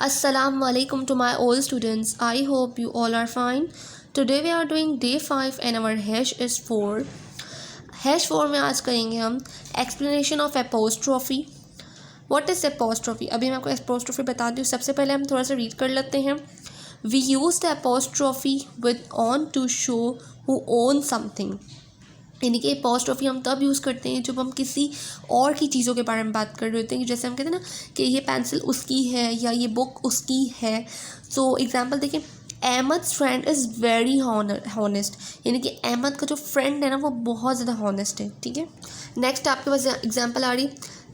Assalamu alaikum to my all students. I hope you all are fine. Today we are doing day 5 and our hash is 4. Hash 4 में आज करेंगे हम explanation of apostrophe. What is apostrophe? अभी मैं आपको apostrophe बता दूँ. सबसे पहले हम थोड़ा सा रीड कर लेते हैं. We use the apostrophe with on to show who owns something. यानी कि एपोस्ट्रॉफी हम तब यूज़ करते हैं जब हम किसी और की चीज़ों के बारे में बात कर रहे होते हैं. जैसे हम कहते हैं ना कि ये पेंसिल उसकी है या ये बुक उसकी है. सो एग्जांपल देखिए, अहमद्स फ्रेंड इज़ वेरी हॉनेस्ट. यानी कि अहमद का जो फ्रेंड है ना वो बहुत ज़्यादा हॉनेस्ट है. ठीक है. नेक्स्ट आपके पास एग्जांपल आ रही,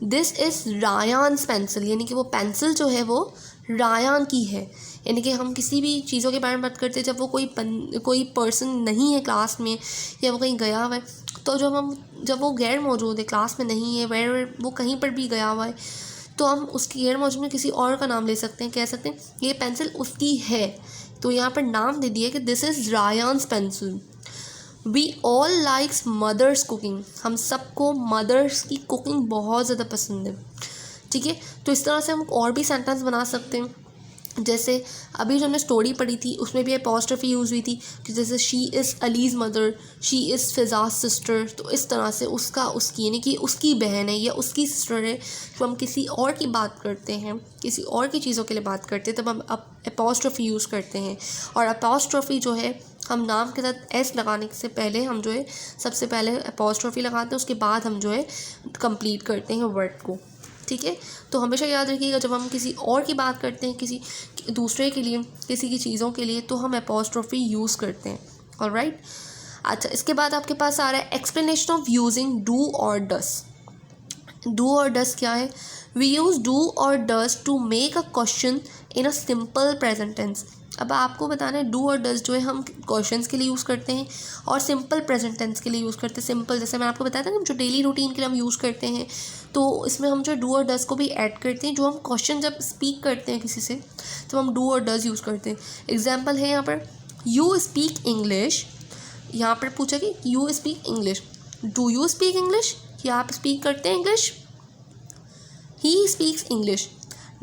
दिस इज़ रायान्स पेंसिल. यानी कि वो पेंसिल जो है वो रायान की है. यानी कि हम किसी भी चीज़ों के बारे में बात करते हैं जब वो कोई पर्सन नहीं है क्लास में या वो कहीं गया हुआ है, तो जब वो गैर मौजूद है, क्लास में नहीं है, वो कहीं पर भी गया हुआ है, तो हम उसकी गैर मौजूद में किसी और का नाम ले सकते हैं. कह सकते हैं ये पेंसिल उसकी है, तो यहाँ पर नाम दे दिया कि this is Ryan's pencil. We all likes mother's cooking. हम सबको मदर्स की कुकिंग बहुत ज़्यादा पसंद है. ठीक है. तो इस तरह से हम और भी सेंटेंस बना सकते हैं. जैसे अभी जो हमने स्टोरी पढ़ी थी उसमें भी एपोस्ट्रॉफी यूज़ हुई थी कि जैसे she is Ali's mother, she is Fiza's sister. तो इस तरह से उसका उसकी यानी कि उसकी बहन है या उसकी सिस्टर है. तो हम किसी और की बात करते हैं, किसी और की चीज़ों के लिए बात करते हैं, तब हम एपोस्ट्रॉफी यूज़ करते हैं. और एपोस्ट्रॉफी जो है हम नाम के साथ एस लगाने से पहले हम जो है सबसे पहले एपोस्ट्रॉफी लगाते हैं, उसके बाद हम जो है कंप्लीट करते हैं वर्ड को. ठीक है. तो हमेशा याद रखिएगा जब हम किसी और की बात करते हैं, किसी दूसरे के लिए, किसी की चीज़ों के लिए, तो हम एपोस्ट्रॉफी यूज़ करते हैं. ऑलराइट. अच्छा, इसके बाद आपके पास आ रहा है एक्सप्लेनेशन ऑफ यूजिंग डू और डस. डू और डस क्या है? वी यूज़ डू और does to make a question in a simple present tense. अब आपको बताना है डू और डस जो है हम क्वेश्चंस के लिए यूज़ करते हैं और सिंपल प्रेजेंट टेंस के लिए यूज़ करते हैं. सिंपल जैसे मैं आपको बताया था ना जो डेली रूटीन के लिए हम यूज़ करते हैं, तो इसमें हम जो डू और डस को भी ऐड करते हैं. जो हम क्वेश्चन जब स्पीक करते हैं किसी से तो हम डू और डस यूज़ करते हैं. एग्जाम्पल है यहाँ पर, यू स्पीक इंग्लिश. यहाँ पर पूछा कि you speak English, do you speak English, क्या आप स्पीक करते हैं English. He speaks English,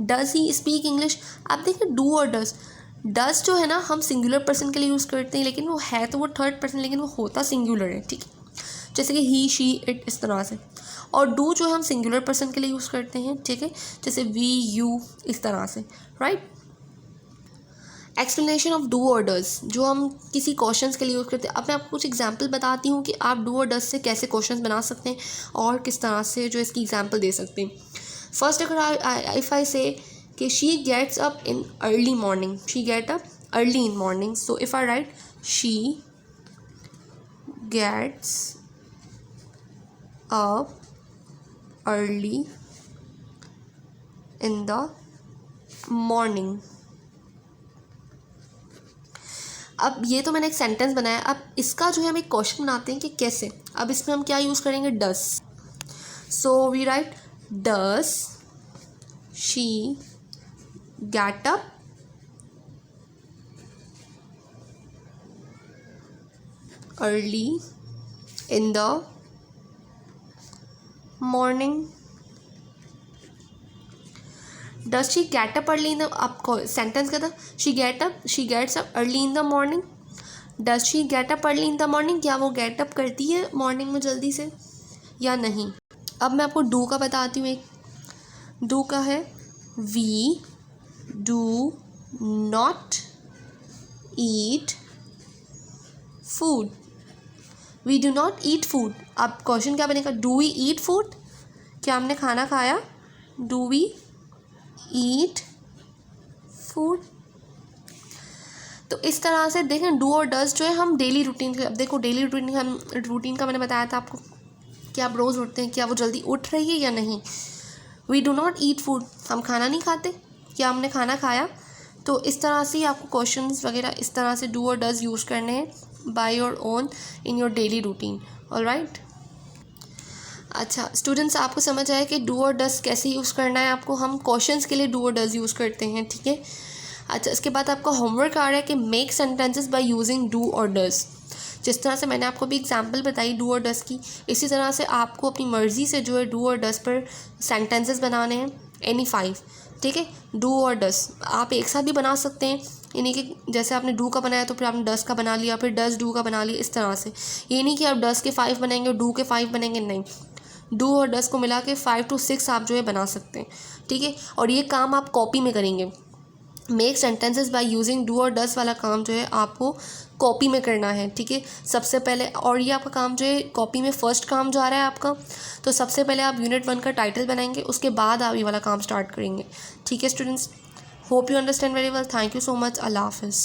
does he speak English. आप देखिए डू और डस. डस जो है ना हम सिंगुलर पर्सन के लिए यूज़ करते हैं, लेकिन वो है तो वो थर्ड पर्सन, लेकिन वो होता सिंगुलर है. ठीक है. जैसे कि ही, शी, इट, इस तरह से. और डू जो है हम सिंगुलर पर्सन के लिए यूज़ करते हैं. ठीक है. जैसे वी, यू, इस तरह से. राइट. एक्सप्लेनेशन ऑफ डू और डस जो हम किसी क्वेश्चंस के लिए यूज़ करते हैं. अब मैं आपको कुछ एग्जांपल बताती हूँ कि आप डू और डस से कैसे क्वेश्चंस बना सकते हैं और किस तरह से जो इसकी एग्जांपल दे सकते हैं. फर्स्ट अगर इफ़ आई से कि she gets up in early morning, she get up early in morning. So if I write she gets up early in the morning. अब ये तो मैंने एक सेंटेंस बनाया. अब इसका जो है हम एक क्वेश्चन बनाते हैं कि कैसे. अब इसमें हम क्या यूज़ करेंगे, does. So we write does she get up early in the morning. Does she get up early in the, आपको सेंटेंस क्या था, she gets up early in the morning. Does she get up early in the morning, क्या वो get up करती है morning में जल्दी से या नहीं. अब मैं आपको डू का बताती हूँ. एक डू का है, we do not eat food. We do not eat food. अब क्वेश्चन क्या बनेगा, डू वी ईट फूड, क्या हमने खाना खाया. Do we eat food. तो इस तरह से देखें डू और डस जो है हम डेली रूटीन के. अब देखो डेली रूटीन का मैंने बताया था आपको कि आप रोज़ उठते हैं, क्या वो जल्दी उठ रही है या नहीं. We do not eat food, हम खाना नहीं खाते, क्या हमने खाना खाया. तो इस तरह से आपको क्वेश्चंस वगैरह इस तरह से डू और डस यूज़ करने हैं by your own in your daily routine. Alright. अच्छा स्टूडेंट्स, आपको समझ आया कि डू और डस कैसे यूज़ करना है. आपको हम क्वेश्चंस के लिए डू और डस यूज़ करते हैं. ठीक है. अच्छा, इसके बाद आपका होमवर्क आ रहा है कि make sentences by using do और डस. जिस तरह से मैंने आपको भी एग्जांपल बताई डू और डस की, इसी तरह से आपको अपनी मर्ज़ी से जो है डू और डस पर सेंटेंसेस बनाने हैं. एनी 5 ठीक है। डू और डस आप एक साथ भी बना सकते हैं, यानी कि जैसे आपने डू का बनाया तो फिर आपने डस का बना लिया, फिर डस डू का बना लिया, इस तरह से। ये नहीं कि आप डस के 5 बनाएंगे और डू के 5 बनेंगे, नहीं। डू और डस को मिला के 5 to 6 आप जो है बना सकते हैं, ठीक है। और ये काम आप कॉपी में करेंगे। Make sentences by using do और डस वाला काम जो है आपको कॉपी में करना है, ठीक है। सबसे पहले, और ये आपका काम जो है कॉपी में फर्स्ट काम जो आ रहा है आपका, तो सबसे पहले आप यूनिट 1 का टाइटल बनाएंगे, उसके बाद आप ये वाला काम स्टार्ट करेंगे, ठीक है students. Hope you understand very well. Thank you so much. Allah हाफिज़।